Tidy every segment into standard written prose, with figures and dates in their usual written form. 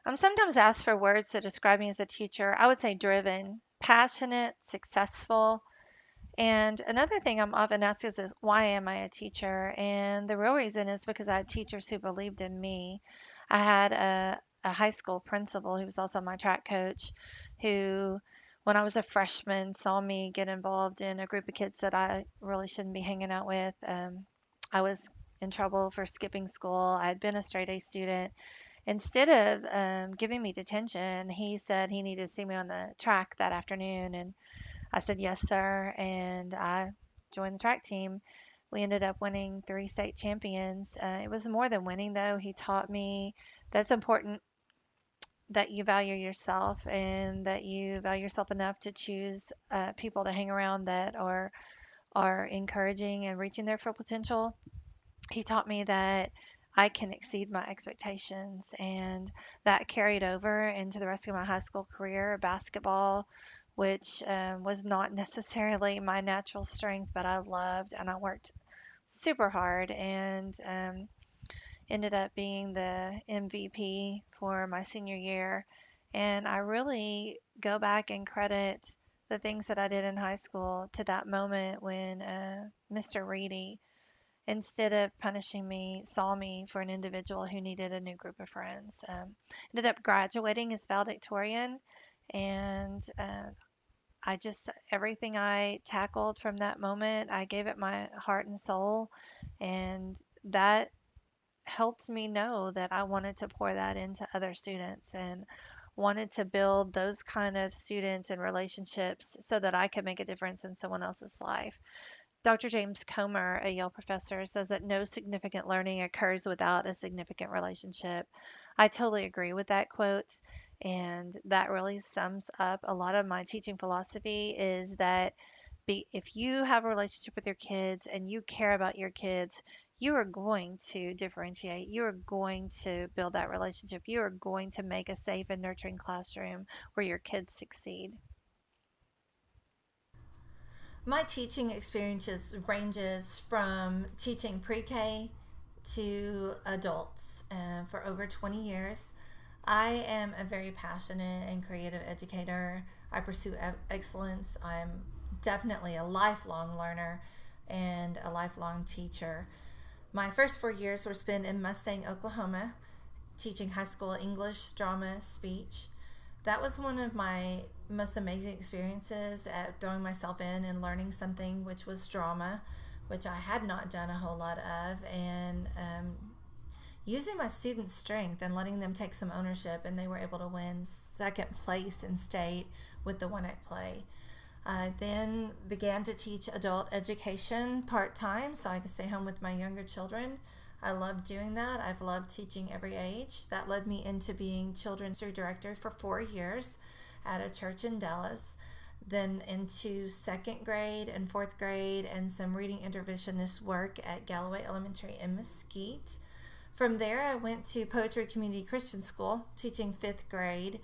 I'm sometimes asked for words to describe me as a teacher. I would say driven, passionate, successful. And another thing I'm often asked is why am I a teacher? And the real reason is because I had teachers who believed in me. I had a high school principal who was also my track coach who, when I was a freshman, saw me get involved in a group of kids that I really shouldn't be hanging out with. I was in trouble for skipping school. I had been a straight A student. Instead of giving me detention, he said he needed to see me on the track that afternoon. And I said, yes, sir. And I joined the track team. We ended up winning 3 state champions. It was more than winning, though. He taught me that's important that you value yourself and that you value yourself enough to choose people to hang around that are encouraging and reaching their full potential. He taught me that I can exceed my expectations, and that carried over into the rest of my high school career. Basketball, which was not necessarily my natural strength, but I loved and I worked super hard and ended up being the MVP for my senior year. And I really go back and credit the things that I did in high school to that moment when Mr. Reedy, instead of punishing me, saw me for an individual who needed a new group of friends. Ended up graduating as valedictorian, and I just, everything I tackled from that moment, I gave it my heart and soul, and that helped me know that I wanted to pour that into other students and wanted to build those kind of students and relationships so that I could make a difference in someone else's life. Dr. James Comer, a Yale professor, says that no significant learning occurs without a significant relationship. I totally agree with that quote, and that really sums up a lot of my teaching philosophy is that if you have a relationship with your kids and you care about your kids, you are going to differentiate. You are going to build that relationship. You are going to make a safe and nurturing classroom where your kids succeed. My teaching experiences ranges from teaching pre-K to adults for over 20 years. I am a very passionate and creative educator. I pursue excellence. I'm definitely a lifelong learner and a lifelong teacher. My first 4 years were spent in Mustang, Oklahoma, teaching high school English, drama, speech. That was one of my most amazing experiences at throwing myself in and learning something, which was drama, which I had not done a whole lot of, and using my students' strength and letting them take some ownership, and they were able to win second place in state with the one-act play. I then began to teach adult education part-time so I could stay home with my younger children. I love doing that. I've loved teaching every age. That led me into being children's director for 4 years at a church in Dallas, then into second grade and fourth grade and some reading interventionist work at Galloway Elementary in Mesquite. From there, I went to Poetry Community Christian School, teaching fifth grade.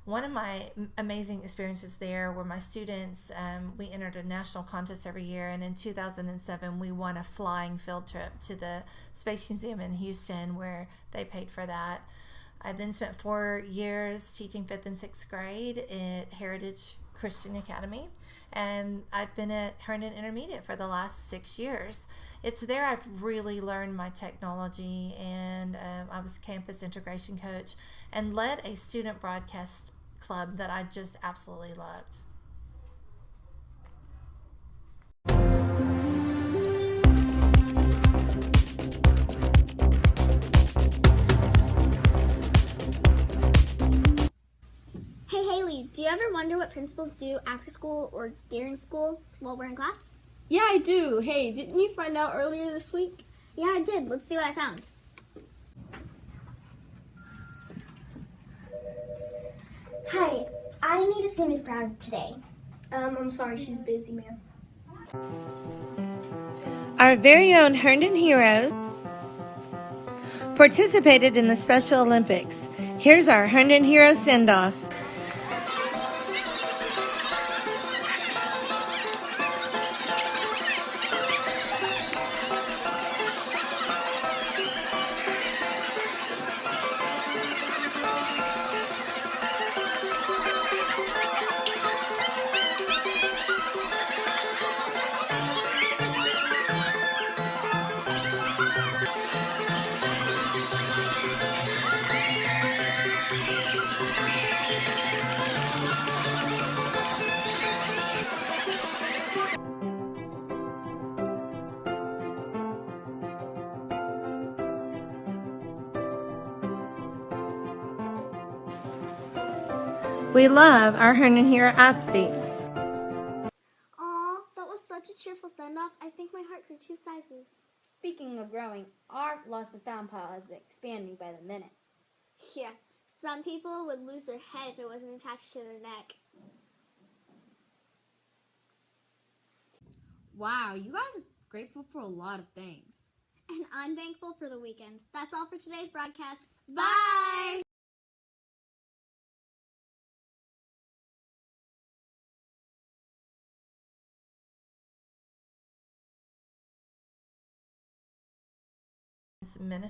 One of my amazing experiences there were my students, we entered a national contest every year, and in 2007 we won a flying field trip to the Space Museum in Houston where they paid for that. I then spent 4 years teaching 5th and 6th grade at Heritage Christian Academy, and I've been at Herndon Intermediate for the last 6 years. It's there I've really learned my technology, and I was campus integration coach and led a student broadcast club that I just absolutely loved. Hey Haley, do you ever wonder what principals do after school or during school while we're in class? Yeah, I do. Hey, didn't you find out earlier this week? Yeah, I did. Let's see what I found. Hi, I need to see Miss Brown today. I'm sorry, she's busy, ma'am. Our very own Herndon Heroes participated in the Special Olympics. Here's our Herndon Hero send-off. We love our Hernan Hero athletes. Aw, that was such a cheerful send-off. I think my heart grew 2 sizes. Speaking of growing, our lost and found pile has been expanding by the minute. Yeah, some people would lose their head if it wasn't attached to their neck. Wow, you guys are grateful for a lot of things. And I'm thankful for the weekend. That's all for today's broadcast. Bye! Minnesota.